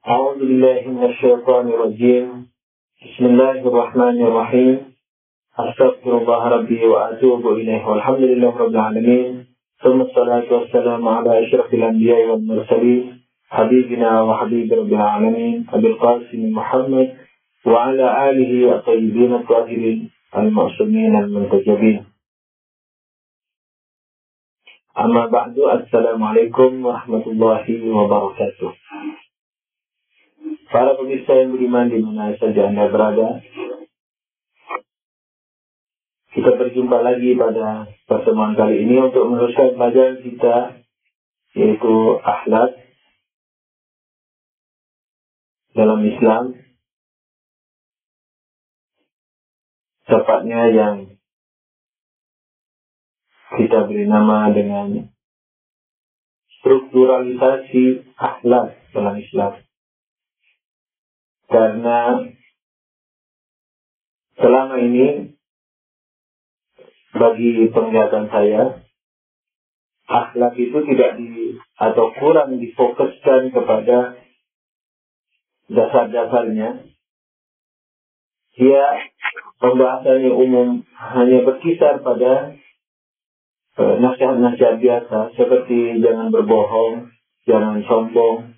أعوذ بالله من الشيطان الرجيم. بسم الله الرحمن الرحيم. أستغفر الله ربي وأتوب إليه والحمد لله رب العالمين. ثم الصلاة والسلام على أشرف الأنبياء والمرسلين حبيبنا وحبيب رب العالمين أبي القاسم محمد وعلى آله الطيبين الطاهرين المعصومين المنتجبين. أما بعد، Assalamualaikum warahmatullahi wabarakatuh. Para pemirsa yang beriman di mana saja Anda berada, kita berjumpa lagi pada pertemuan kali ini untuk meneruskan pelajaran kita, yaitu akhlak dalam Islam, tepatnya yang kita beri nama dengan strukturalisasi akhlak dalam Islam. Karena selama ini bagi penglihatan saya, akhlak itu tidak atau kurang difokuskan kepada dasar-dasarnya. Dia pembahasannya umum, hanya berkisar pada nasihat-nasihat biasa seperti jangan berbohong, jangan sombong,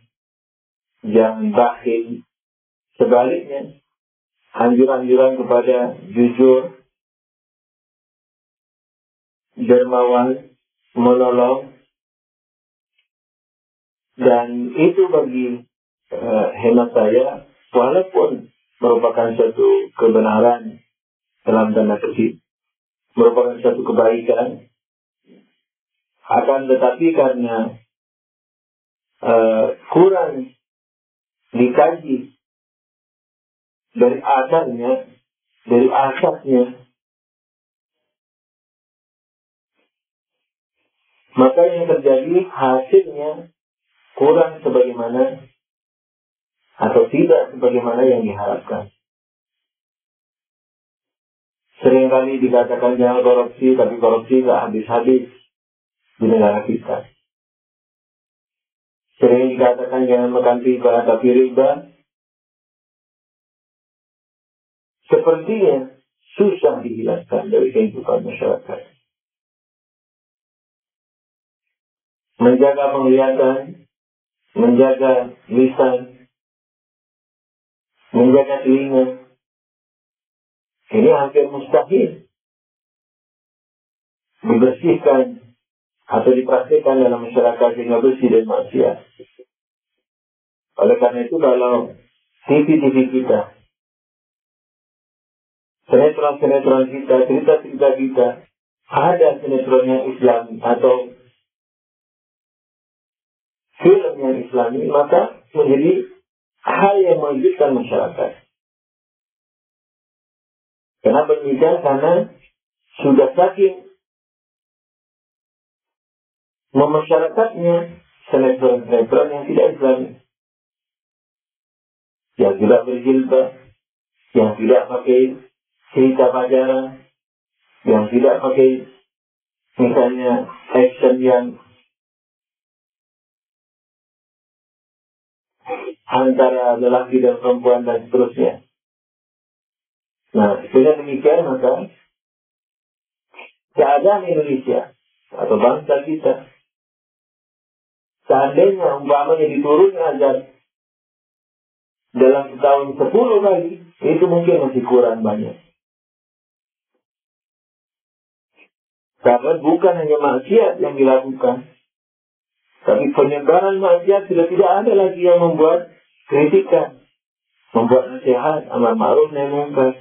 jangan bakhil. Sebaliknya, anjuran-anjuran kepada jujur, dermawan, menolong, dan itu bagi hemat saya, walaupun merupakan suatu kebenaran dalam tanda kutip, merupakan suatu kebaikan, akan tetapi karena kurang dikaji dari akarnya, dari asasnya, maka yang terjadi hasilnya kurang sebagaimana atau tidak sebagaimana yang diharapkan. Seringkali dikatakan jangan korupsi, tapi korupsi tidak habis-habis di negara kita. Sering dikatakan jangan makan riba, tapi riba sepertinya susah dihilangkan dari kehidupan masyarakat. Menjaga penglihatan, menjaga lisan, menjaga telinga, ini hampir mustahil dibersihkan atau dipraktikkan dalam masyarakat sehingga bersih dari maksiat. Oleh karena itu, kalau TV-TV kita, sinetron-sinetron kita, cerita-cerita kita, ada sinetronnya Islam atau film yang Islami, maka menjadi hal yang mengejutkan masyarakat. Kenapa demikian? Karena sudah saking memasyarakatnya sinetron-sinetron yang tidak Islami, yang tidak berjilbab, yang tidak pakai cerita pacaran, yang tidak pakai misalnya action yang antara lelaki dan perempuan dan seterusnya. Nah, dengan demikian maka keadaan Indonesia atau bangsa kita, seandainya umpamanya diturunkan azab dalam setahun 10 kali, itu mungkin masih kurang banyak. Karena bukan hanya maksiat yang dilakukan, tapi penyebaran maksiat sudah tidak ada lagi yang membuat kritikan, membuat nasihat, amar ma'ruf nahi munkar.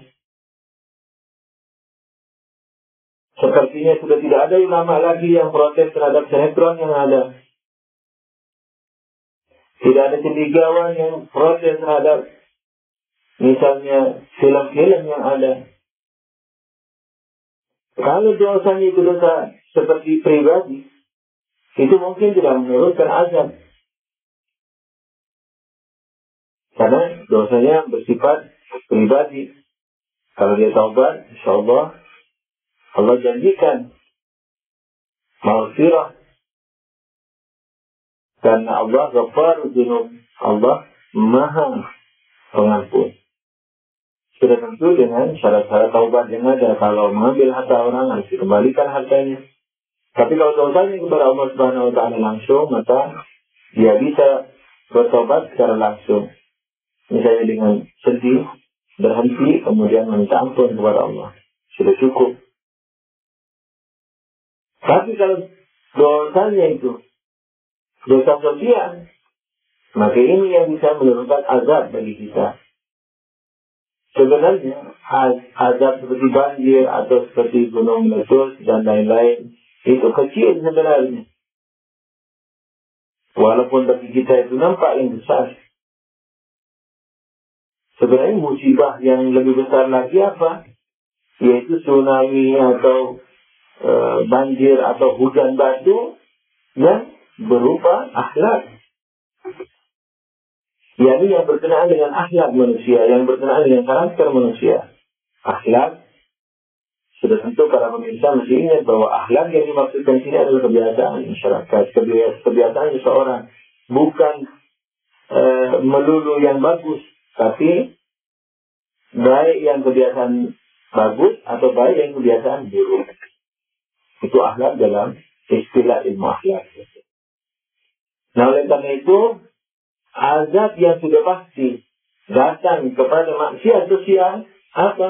Sepertinya sudah tidak ada ulama lagi yang protes terhadap sinetron yang ada. Tidak ada cendekiawan yang protes terhadap misalnya film-film yang ada. Kalau dosanya itu dosa seperti pribadi, itu mungkin tidak menurunkan azab. Karena dosanya bersifat pribadi. Kalau dia taubat, insyaAllah Allah janjikan maghfirah. Karena Allah Ghafarul Dzunub, Allah Maha Pengampun. Sudah tentu dengan syarat-syarat taubat yang ada. Kalau mengambil harta orang, harus dikembalikan hartanya. Tapi kalau taubatnya kepada Allah Subhanahu wa Ta'ala langsung, maka dia bisa bertobat secara langsung. Misalnya dengan sedih, berhenti, kemudian minta ampun kepada Allah. Sudah cukup. Tapi kalau dosanya itu dosa sosial, maka ini yang bisa menurunkan azab bagi kita. Sebenarnya azab seperti banjir atau seperti gunung meletus dan lain-lain itu kecil sebenarnya. Walaupun bagi kita itu nampak yang besar. Sebenarnya musibah yang lebih besar lagi apa? Yaitu tsunami atau banjir atau hujan batu yang berupa akhlak. Yakni yang berkenaan dengan akhlak manusia, yang berkenaan dengan karakter manusia. Akhlak, sudah tentu para pemirsa mesti ingat bahwa akhlak yang dimaksudkan sini adalah kebiasaan masyarakat, kebiasaan seseorang. Bukan melulu yang bagus, tapi baik yang kebiasaan bagus atau baik yang kebiasaan buruk. Itu akhlak dalam istilah ilmu akhlak. Nah, oleh karena itu, azab yang sudah pasti datang kepada manusia sosial apa?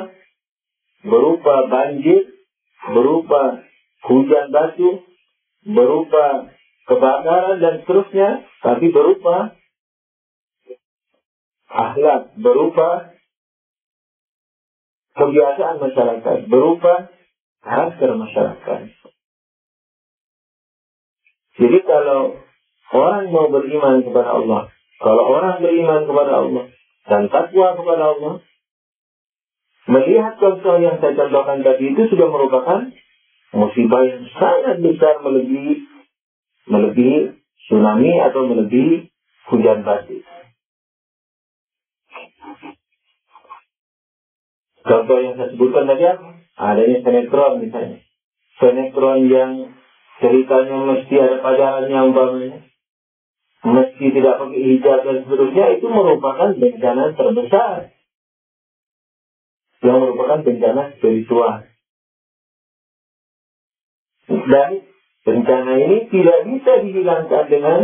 Berupa banjir, berupa hujan batu, berupa kebakaran dan seterusnya, tapi berupa akhlak, berupa kebiasaan masyarakat, berupa karakter masyarakat. Jadi kalau orang mau beriman kepada Allah, kalau orang beriman kepada Allah dan takwa kepada Allah, melihat contoh yang saya contohkan tadi itu sudah merupakan musibah yang sangat besar, melebihi tsunami atau melebihi hujan batu. Contoh yang saya sebutkan tadi apa? Adanya sinetron misalnya. Sinetron yang ceritanya mesti ada pacarannya umpamanya, meski tidak pakai hijab dan seterusnya, itu merupakan bencana terbesar. Yang merupakan bencana spiritual. Dan bencana ini tidak bisa dihilangkan dengan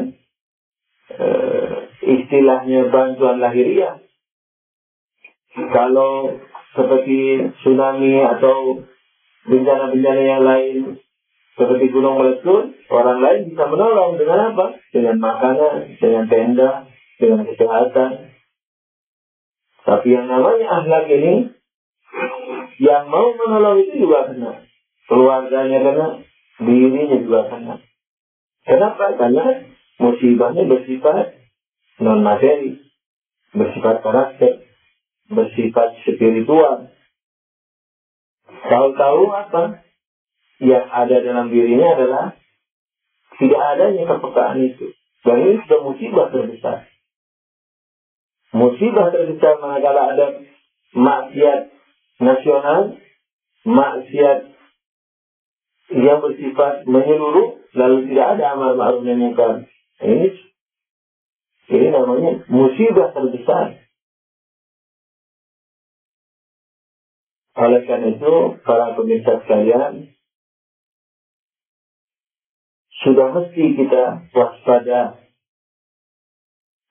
istilahnya bantuan lahiriah. Kalau seperti tsunami atau bencana-bencana yang lain, seperti gunung meletus, orang lain bisa menolong dengan apa? Dengan makanan, dengan tenda, dengan kesehatan. Tapi yang namanya akhlak ini, yang mau menolong itu juga kena. Keluarganya kena, dirinya juga kena. Kenapa? Karena musibahnya bersifat non-materi, bersifat karakter, bersifat spiritual. Tahu-tahu apa? Yang ada dalam dirinya adalah tidak adanya kepekaan itu. Dan ini sudah musibah terbesar. Musibah terbesar manakala ada maksiat nasional, maksiat yang bersifat menyeluruh, lalu tidak ada amal ma'ruf nahi munkar. Ini namanya musibah terbesar. Oleh karena itu, para pemirsa sekalian, sudah mesti kita waspada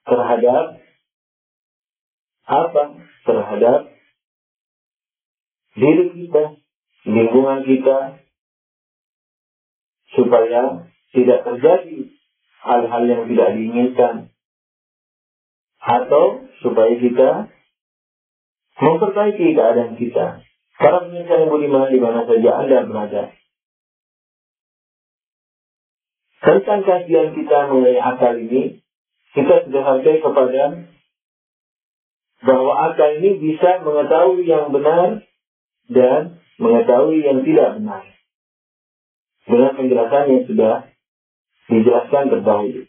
terhadap apa? Terhadap diri kita, lingkungan kita, supaya tidak terjadi hal-hal yang tidak diinginkan, atau supaya kita memperbaiki keadaan kita. Para pemirsa yang budiman di mana saja Anda berada, tentang kajian kita mengenai akal ini, kita sudah sampai kepada bahwa akal ini bisa mengetahui yang benar dan mengetahui yang tidak benar. Dengan penjelasan yang sudah dijelaskan terdahulu.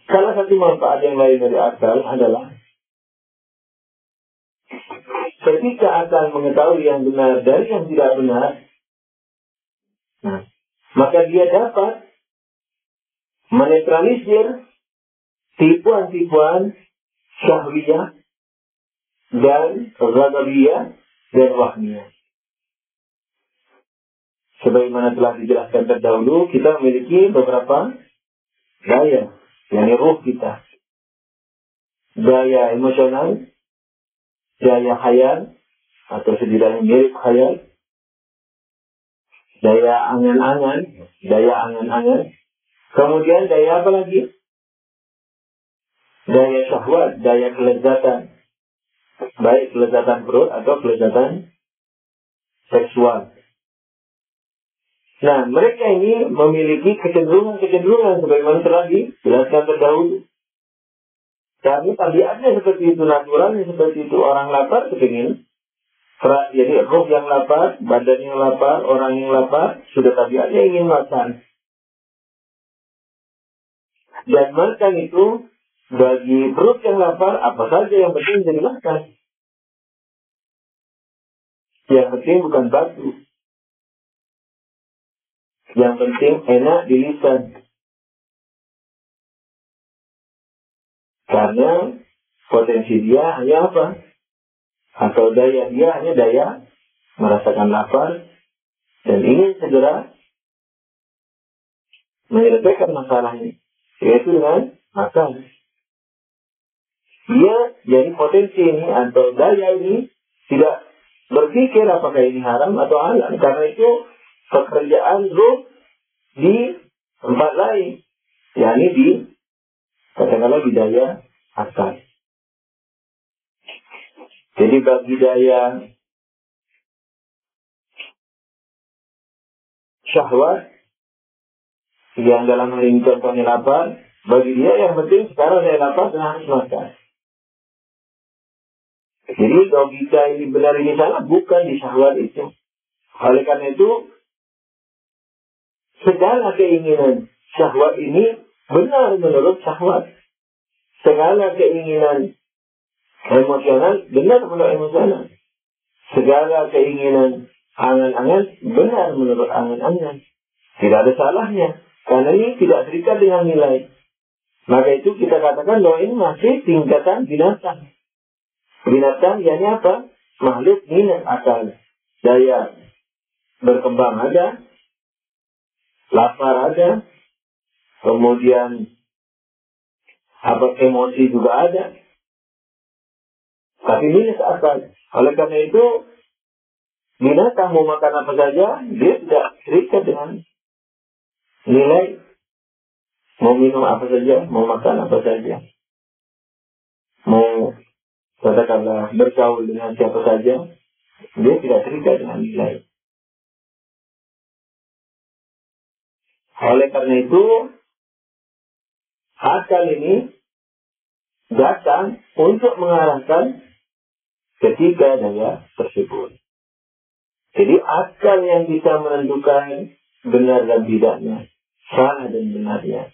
Salah satu manfaat yang lain dari akal adalah ketika akal mengetahui yang benar dari yang tidak benar, maka dia dapat menetralisir tipuan-tipuan syahwiyah dan ghadabiyah dan wahmiyah. Sebagaimana telah dijelaskan terdahulu, kita memiliki beberapa daya, yakni ruh kita. Daya emosional, daya khayal, atau setidaknya mirip khayal, daya angan-angan, kemudian daya apa lagi? Daya syahwat, daya kelezatan, baik kelezatan perut atau kelezatan seksual. Nah, mereka ini memiliki kecenderungan sebagaimana telah dijelaskan terdahulu. Karena tabiatnya seperti itu, naturalnya seperti itu. Orang lapar kepingin. Jadi roh yang lapar, badan yang lapar, orang yang lapar, sudah tabiatnya ingin makan. Dan makan itu bagi perut yang lapar, apa saja yang penting jadi makan. Yang penting bukan batu. Yang penting enak di lisan. Karena potensi dia hanya apa? Atau daya dia hanya daya merasakan lapar dan ingin segera menyelesaikan masalahnya, yaitu dengan makan. Dia jadi potensi ini atau daya ini tidak berpikir apakah ini haram atau halal, karena itu pekerjaan ruh di tempat lain, yakni di katakanlah di daya akal. Jadi bagi daya syahwat yang dalam hal ini contohnya lapar, bagi dia yang penting sekarang saya lapar dan harus makan. Jadi logika ini benar ini salah bukan di syahwat itu. Oleh karena itu segala keinginan syahwat ini benar menurut syahwat. Segala keinginan emosional benar menurut emosional. Segala keinginan angan-angan benar menurut angan-angan. Tidak ada salahnya. Karena ini tidak terikat dengan nilai. Maka itu kita katakan bahwa ini masih tingkatan binatang. Binatang yakni apa? Makhluk minat akal. Daya berkembang ada. Lapar ada. Kemudian emosi juga ada. Tapi minat akal. Oleh karena itu binatang mau makan apa saja, dia tidak terikat dengan nilai. Mau minum apa saja, mau makan apa saja. Mau katakanlah bergaul dengan siapa saja, dia tidak terikat dengan nilai. Oleh karena itu, akal ini datang untuk mengarahkan ketiga daya tersebut. Jadi akal yang bisa menentukan benar dan tidaknya, salah dan benarnya.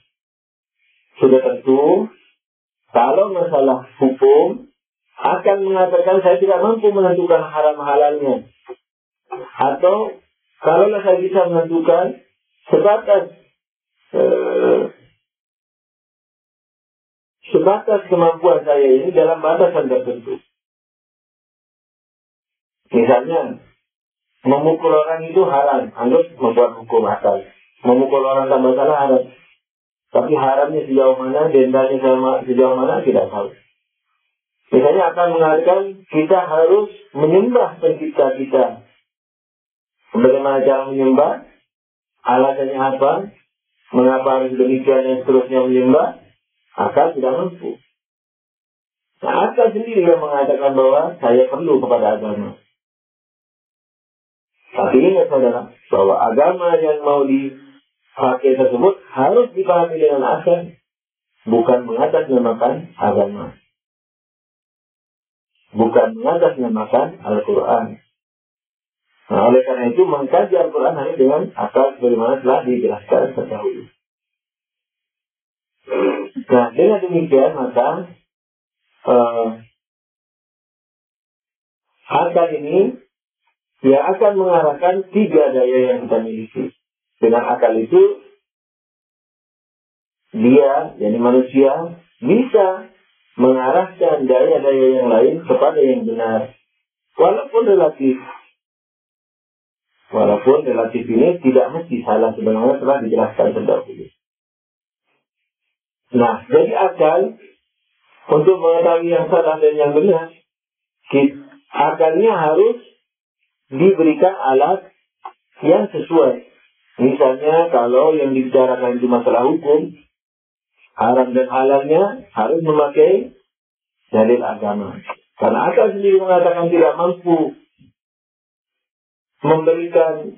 Sudah tentu, kalau masalah hukum, akan mengatakan saya tidak mampu menentukan haram halalnya. Atau, kalau saya bisa menentukan sebatas kemampuan saya ini dalam batasan tertentu. Misalnya, memukul orang itu haram, anggap membuat hukum akal. Memukul orang tak masalah haram. Tapi haramnya sejauh mana, dendanya sejauh mana, tidak tahu. Misalnya akan mengatakan kita harus menyembah pencipta kita. Bagaimana cara menyembah? Alasannya apa? Mengapa harus demikian dan seterusnya menyembah? Akal tidak mampu. Nah, akal sendiri yang mengatakan bahwa saya perlu kepada agama. Tapi ingat saudara, bahwa agama yang mau dipakai tersebut harus dipahami dengan akal, bukan mengatasnamakan agama. Bukan mengatasnamakan Al-Quran. Nah, oleh karena itu mengkaji Al-Quran hanya dengan akal sebagaimana telah dijelaskan terdahulu. Nah, dengan demikian maka akal ini yang akan mengarahkan tiga daya yang kita miliki. Dengan akal itu dia, yakni manusia, bisa mengarahkan daya-daya yang lain kepada yang benar. Walaupun relatif ini tidak mesti salah sebagaimana telah dijelaskan terdahulu. Nah, jadi akal untuk mengetahui yang salah dan yang benar, akalnya harus diberikan alat yang sesuai. Misalnya kalau yang dibicarakan itu masalah hukum, haram dan halalnya harus memakai dalil agama. Karena akal sendiri mengatakan tidak mampu memberikan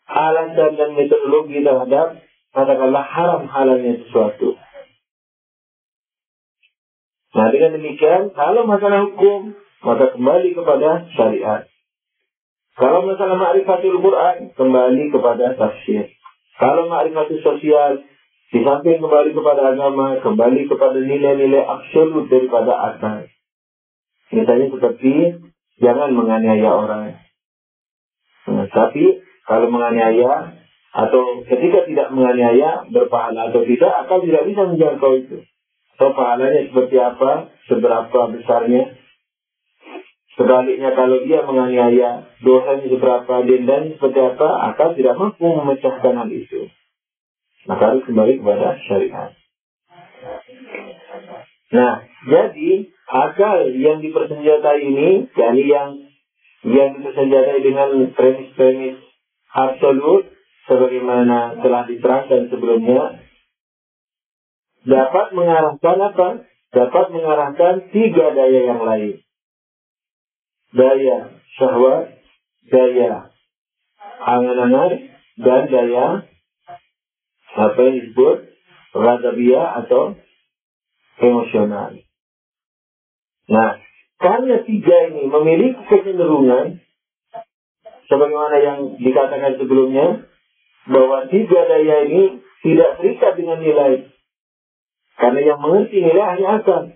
alasan dan metodologi terhadap katakanlah haram halalnya sesuatu. Nah, dengan demikian, kalau masalah hukum, maka kembali kepada syariat. Kalau masalah ma'rifatul Quran, kembali kepada tafsir. Kalau ma'rifatul sosial, di samping kembali kepada agama, kembali kepada nilai-nilai absolut daripada akal. Misalnya seperti, jangan menganiaya orang. Nah, tapi, kalau menganiaya, atau ketika tidak menganiaya, berpahala atau tidak, akal tidak bisa menjangkau itu. So, pahalanya seperti apa, seberapa besarnya. Sebaliknya kalau dia menganiaya, dosanya seberapa, dendanya seperti apa, akal tidak mampu memecahkan hal itu. Maka harus kembali kepada syariat. Nah, jadi akal yang dipersenjatai ini, yakni yang dipersenjatai dengan premis-premis absolut, sebagaimana telah diterangkan sebelumnya, dapat mengarahkan apa? Dapat mengarahkan 3 daya yang lain. Daya syahwat, daya angan-angan, dan daya apa yang disebut ghadabiyah atau emosional. Nah, karena 3 ini memiliki kecenderungan, sebagaimana yang dikatakan sebelumnya, bahwa 3 daya ini tidak terikat dengan nilai. Karena yang mengerti nilai hanya akal.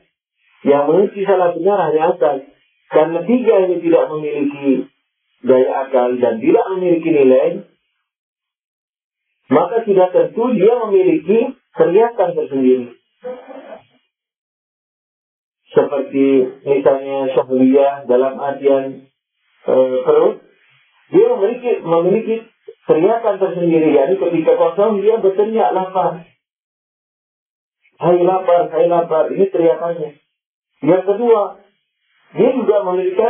Yang mengerti salah benar hanya akal. Karena 3 ini tidak memiliki daya akal dan tidak memiliki nilai, maka sudah tentu dia memiliki kegiatan tersendiri. Seperti misalnya syahwiyah dalam artian perut, dia memiliki kegiatan tersendiri. Yani ketika kosong dia berteriak lapar. Hai lapar, hai lapar. Ini teriakannya. Yang kedua, dia juga memiliki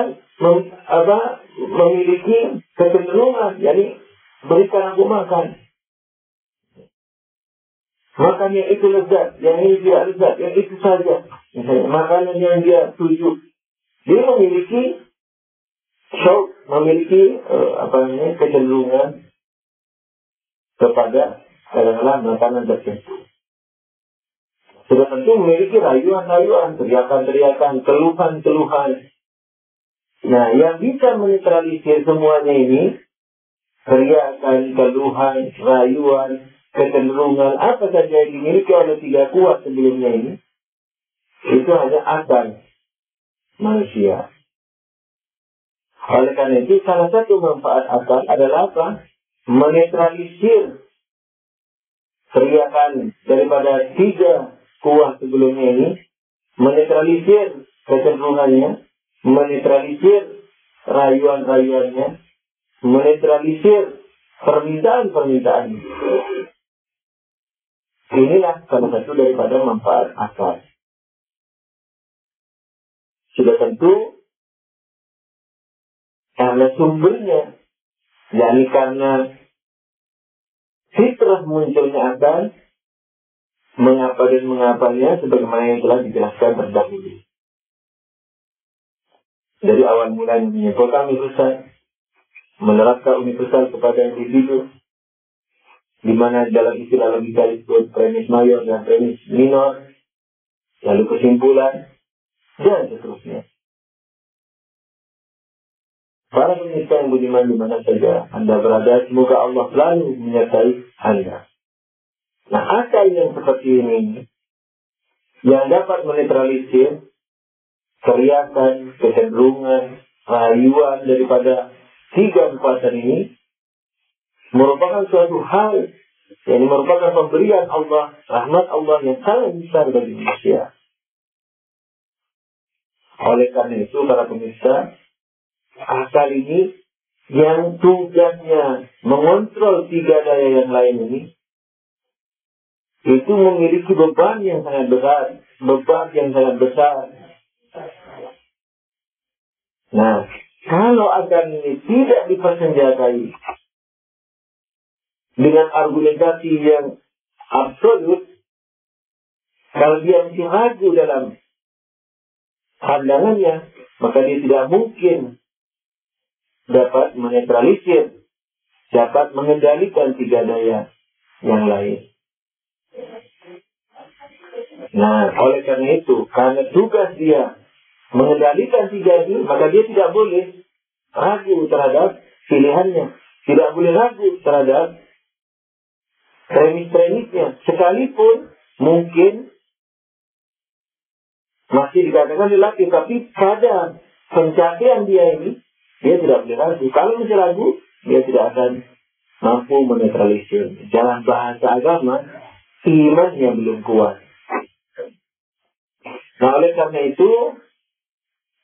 kecenderungan, yakni berikan aku makan. Makan yang itu lezat, yang ini tidak lezat, yang itu saja. Misalnya, makanan yang dia tuju. Dia memiliki kecenderungan kepada kadang-kadang makanan tertentu. Sudah tentu memiliki rayuan-rayuan, teriakan-teriakan, keluhan-keluhan. Nah, yang bisa menetralisir semuanya ini, teriakan, keluhan, rayuan, kecenderungan, apa saja yang dimiliki oleh 3 kuat sebelumnya ini, itu hanya akal manusia. Oleh karena itu, salah satu manfaat akal adalah apa? Menetralisir teriakan daripada 3 kuah sebelumnya ini, menetralisir kecenderungannya, menetralisir rayuan-rayuannya, menetralisir permintaan-permintaannya. Inilah salah satu daripada manfaat akal. Sudah tentu karena sumbernya, yakni karena fitrah munculnya akal, mengapa dan mengapanya sebagaimana yang telah dijelaskan terdahulu. Dari awal mulanya menyimpulkan universal, menerapkan universal kepada individu, di mana dalam istilah logika disebut premis mayor dan premis minor, lalu kesimpulan, dan seterusnya. Para pemirsa yang budiman di mana saja Anda berada, semoga Allah selalu menyertai Anda. Nah, akal yang seperti ini, yang dapat menetralisir teriakan, kecenderungan, rayuan daripada 3 kekuatan ini, merupakan suatu hal, yang merupakan pemberian Allah, rahmat Allah yang sangat besar bagi manusia. Oleh karena itu, para pemirsa, akal ini yang tugasnya mengontrol tiga daya yang lain ini, itu memiliki beban yang sangat besar. Nah, kalau akal ini tidak dipersenjatai dengan argumentasi yang absolut, kalau dia masih ragu dalam pandangannya, maka dia tidak mungkin dapat menetralisir, dapat mengendalikan tiga daya yang lain. Nah, oleh karena itu, karena tugas dia mengendalikan tiga ini, maka dia tidak boleh ragu terhadap pilihannya, tidak boleh ragu terhadap premis-premisnya, sekalipun mungkin masih dikatakan lelaki, tapi pada pencapaian dia ini, dia tidak boleh ragu. Kalau masih ragu, dia tidak akan mampu menetralisir. Dalam bahasa agama, iman yang belum kuat. Nah, oleh karena itu,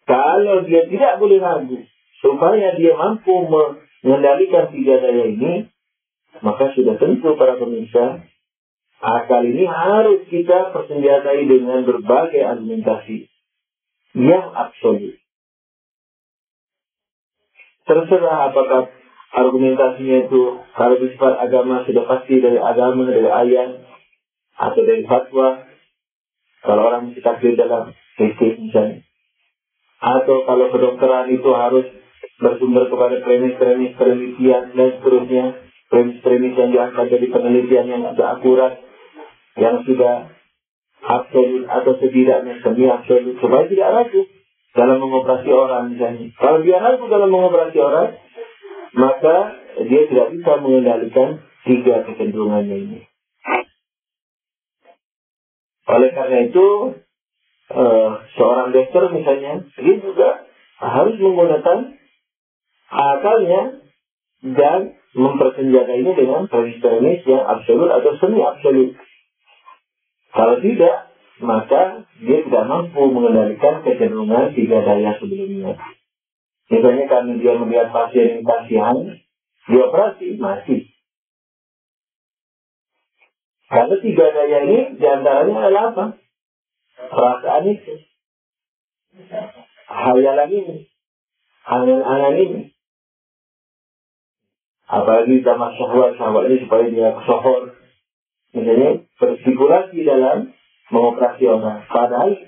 kalau dia tidak boleh ragu, supaya dia mampu mengendalikan tiga daya ini, maka sudah tentu para pemirsa, akal ini harus kita persenjatai dengan berbagai argumentasi yang absolut. Terserah apakah argumentasinya itu kalau bersifat agama sudah pasti dari agama, dari ayat, atau dari fatwa. Kalau orang mesti takdir dalam fikih misalnya. Atau kalau kedokteran itu harus bersumber kepada premis-premis penelitian dan seterusnya. Premis-premis yang diangkat dari penelitian yang sudah akurat, yang sudah absolut atau setidaknya semi absolut, supaya tidak ragu dalam mengoperasi orang misalnya. Kalau dia ragu dalam mengoperasi orang, maka dia tidak bisa mengendalikan tiga kecenderungannya ini. Oleh karena itu, seorang dokter misalnya, dia juga harus menggunakan akalnya dan mempersenjatainya dengan premis-premis yang absolut atau semi absolut. Kalau tidak, maka dia tidak mampu mengendalikan kecenderungan tiga daya sebelumnya. Misalnya karena dia melihat pasien yang kasihan, dioperasi, mati. Karena tiga daya ini diantaranya adalah apa? Perasaan itu, hayalan ini, angan-angan ini. Apalagi sama syahwat ini supaya dia kesohor. Misalnya berspekulasi dalam mengoperasi orang. Padahal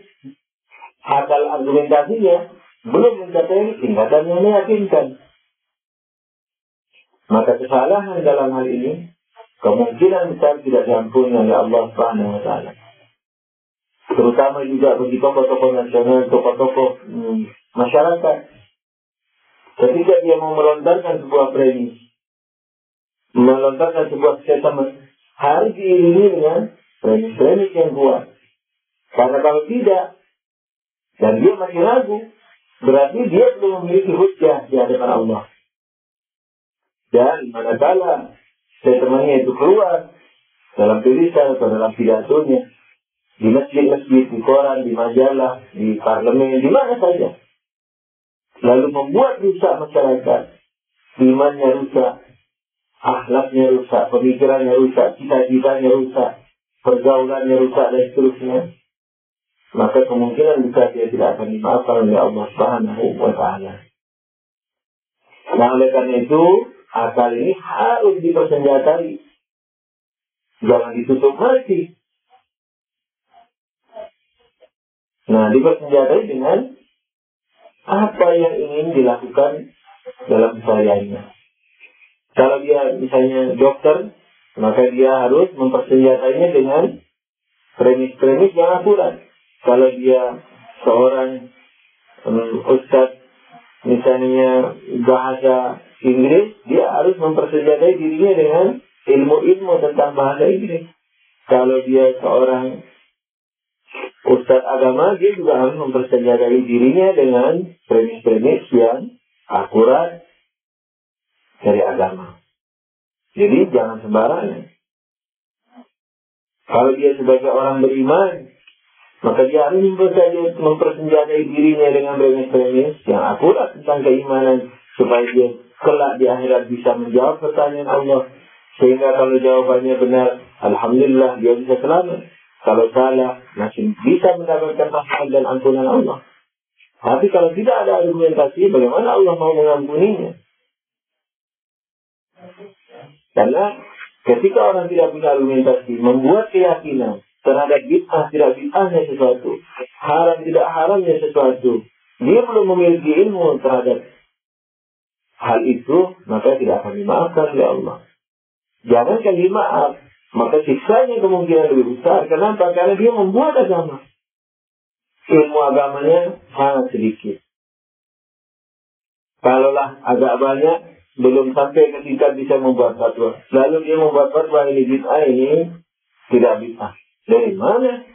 akal argumentasinya belum mencapai tingkatan yang meyakinkan. Maka kesalahan dalam hal ini kemungkinan besar tidak diampuni oleh Allah Subhanahu wa taala. Terutama juga bagi tokoh-tokoh nasional, tokoh-tokoh masyarakat. Ketika dia mau melontarkan sebuah premis, melontarkan sebuah statement, harus diiringi dengan premis-premis yang kuat. Karena kalau tidak, dan dia masih ragu, berarti dia belum memiliki hujjah di hadapan Allah. Dan manakala statementnya itu keluar dalam tulisan atau dalam pidatonya, di masjid-masjid, di koran, di majalah, di parlemen, di mana saja, lalu membuat rusak masyarakat, imannya rusak, akhlaknya rusak, pemikirannya rusak, cita-citanya rusak, pergaulannya rusak, dan seterusnya, maka kemungkinan besar dia tidak akan dimaafkan oleh Allah Subhanahu wa taala. Nah, oleh karena itu, akal ini harus dipersenjatai. Jangan ditutup mati. Nah, dipersenjatai dengan apa yang ingin dilakukan dalam kesehariannya. Kalau dia misalnya dokter, maka dia harus mempersenjatainya dengan premis-premis yang akurat. Kalau dia seorang ustaz, misalnya bahasa Inggris, dia harus mempersenjatai dirinya dengan ilmu-ilmu tentang bahasa Inggris. Kalau dia seorang ustaz agama, dia juga harus mempersenjatai dirinya dengan premis-premis yang akurat dari agama. Jadi jangan sembarangan. Kalau dia sebagai orang beriman, Maka dia harus mempersenjatai dirinya dengan premis-premis yang akurat tentang keimanan, supaya dia kelak di akhirat bisa menjawab pertanyaan Allah. Sehingga kalau jawabannya benar, alhamdulillah dia bisa selamat. Kalau salah, masih bisa mendapatkan rahmat dan ampunan Allah. Tapi kalau tidak ada argumentasi, bagaimana Allah mau mengampuninya? Karena ketika orang tidak punya argumentasi, membuat keyakinan terhadap bid'ah tidak bid'ahnya sesuatu, haram tidak haramnya sesuatu, dia belum memiliki ilmu terhadap hal itu, maka tidak akan dimaafkan oleh Allah. Jangankan dimaaf, maka siksanya kemungkinan lebih besar. Kenapa? Karena dia membuat agama. Ilmu agamanya sangat sedikit. Kalaulah agak banyak, belum sampai ketika bisa membuat fatwa. Lalu dia membuat fatwa ini bid'ah, ini tidak bid'ah. Dari mana?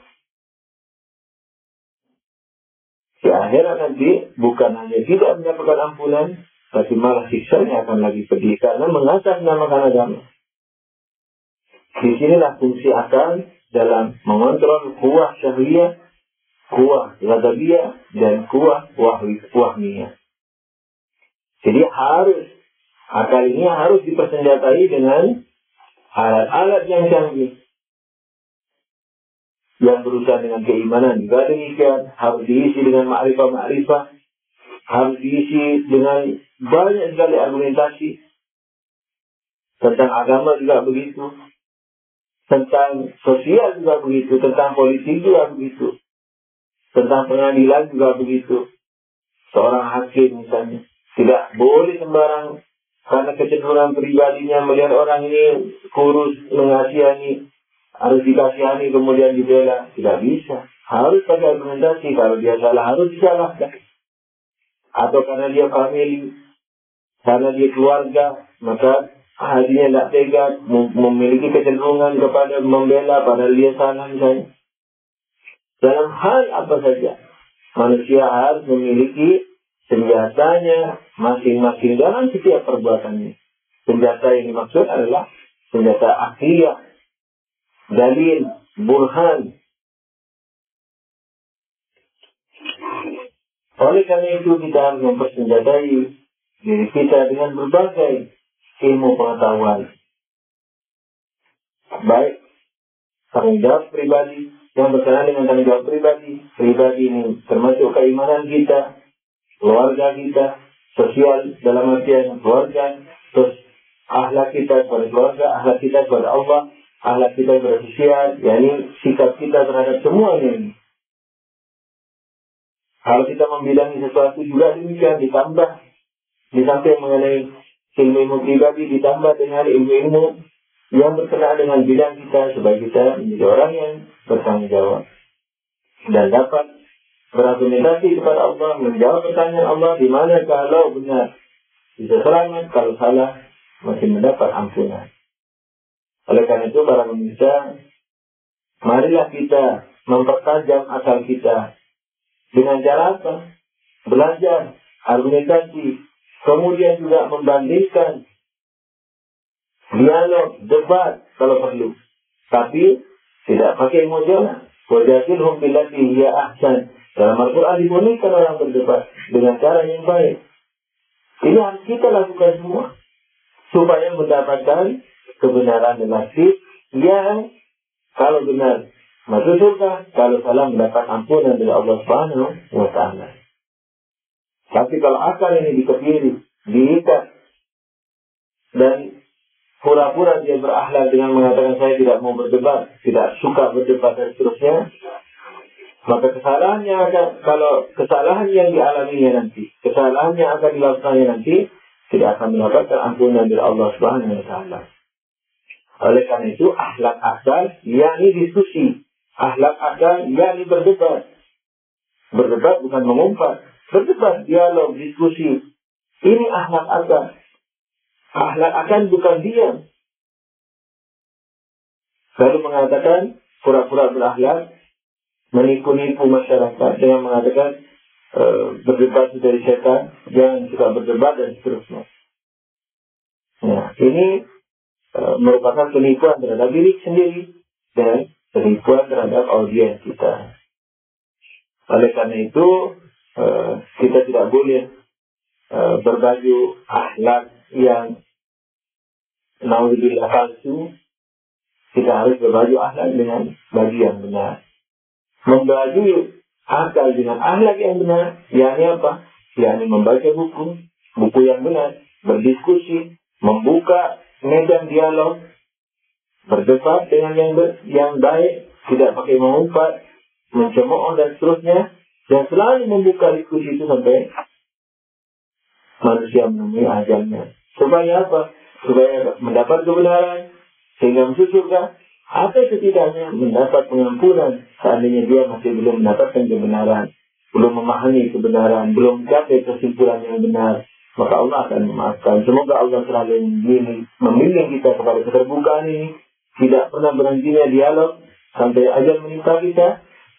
Di akhirat nanti bukan hanya tidak mendapatkan ampunan, tapi malah siksanya akan lebih pedih karena mengatasnamakan agama. Disinilah fungsi akal dalam mengontrol kuah syahwiyah, kuah ghadabiyah, dan kuah wahmiyah. Jadi akal ini harus dipersenjatai dengan alat-alat yang canggih. Yang berusaha dengan keimanan juga demikian, harus diisi dengan ma'rifah, harus diisi dengan banyak sekali argumentasi. Tentang agama juga begitu, tentang sosial juga begitu, tentang politik juga begitu, tentang pengadilan juga begitu. Seorang hakim misalnya tidak boleh sembarang karena kecenderungan pribadinya melihat orang ini kurus, mengasihani, harus dikasihani kemudian dibela. Tidak bisa. Harus pakai argumentasi. Kalau dia salah harus disalahkan. Atau karena dia family, karena dia keluarga, maka hatinya tidak tega, memiliki kecenderungan kepada membela padahal dia salah misalnya. Dalam hal apa saja, manusia harus memiliki senjatanya masing-masing dalam setiap perbuatannya. Senjata yang dimaksud adalah senjata akhiriyah, dalil, burhan. Oleh karena itu kita harus mempersenjatai diri kita dengan berbagai ilmu pengetahuan. Baik tanggung jawab pribadi, yang berkenaan dengan tanggung jawab pribadi. Pribadi ini termasuk keimanan kita, keluarga kita, sosial dalam artian keluarga, terus akhlak kita kepada keluarga, akhlak kita kepada Allah, akhlak kita kepada sosial, yakni sikap kita terhadap semuanya ini. Kalau kita membidangi sesuatu juga demikian, ditambah di samping mengenai ilmu pribadi, ditambah dengan ilmu-ilmu yang berkenaan dengan bidang kita, supaya kita menjadi orang yang bertanggung jawab dan dapat berargumentasi kepada Allah, menjawab pertanyaan Allah, di mana kalau benar bisa selamat, kalau salah masih mendapat ampunan. Oleh karena itu para pemirsa, marilah kita mempertajam akal kita dengan cara apa? Belajar argumentasi, kemudian juga membandingkan, dialog, debat kalau perlu, tapi tidak pakai emosional. Wajadilhum billati hiya ahsan. Dalam Al-Quran dibunyikan orang berdebat dengan cara yang baik. Ini harus kita lakukan semua supaya mendapatkan kebenaran dan nasib yang kalau benar masuk surga, kalau salah mendapat ampunan dari Allah Subhanahu wa Ta'ala. Tapi kalau akal ini dikepiri, diikat, dan pura-pura dia berakhlak dengan mengatakan saya tidak mau berdebat, tidak suka berdebat dan seterusnya, maka kesalahannya akan, kalau kesalahan yang dialaminya nanti, kesalahan yang akan dilakukannya nanti, tidak akan mendapatkan ampunan dari Allah Subhanahu wa Ta'ala. Oleh karena itu, akhlak akal, yakni diskusi. Akhlak akal, yakni berdebat. Berdebat bukan mengumpat. Berdebat, dialog, diskusi. Ini akhlak akal. Akhlak akal bukan diam. Lalu mengatakan, pura-pura berakhlak, menipu-nipu masyarakat dengan mengatakan berdebat dari setan, jangan suka berdebat dan seterusnya. Nah, ini merupakan penipuan terhadap diri sendiri dan penipuan terhadap audiens kita. Oleh karena itu, kita tidak boleh berbaju akhlak yang naudzubillah palsu. Kita harus berbaju akhlak dengan baju yang benar. Membaju akal dengan akhlak yang benar, yakni apa? Yakni membaca buku yang benar, berdiskusi, membuka medan dialog, berdebat dengan yang baik, tidak pakai mengumpat, mencemooh dan seterusnya, dan selalu membuka diskusi itu sampai manusia menemui ajalnya. Supaya apa? Supaya mendapat kebenaran, sehingga masuk surga, atau setidaknya mendapat pengampunan seandainya dia masih belum mendapatkan kebenaran, belum memahami kebenaran, belum mencapai kesimpulan yang benar, maka Allah akan memaafkan. Semoga Allah selalu membimbing kita kepada keterbukaan ini, tidak pernah berhentinya dialog sampai ajal menimpa kita,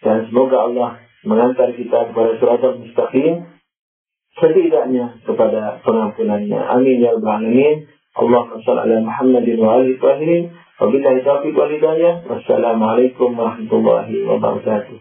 dan semoga Allah mengantar kita kepada siratal mustaqim, setidaknya kepada pengampunannya. Amin ya rabbal alamin. Allahumma shalli ala Muhammadin wa alihi wa sahbihi. Wabillahi taufiq wal hidayah. Wassalamualaikum warahmatullahi wabarakatuh.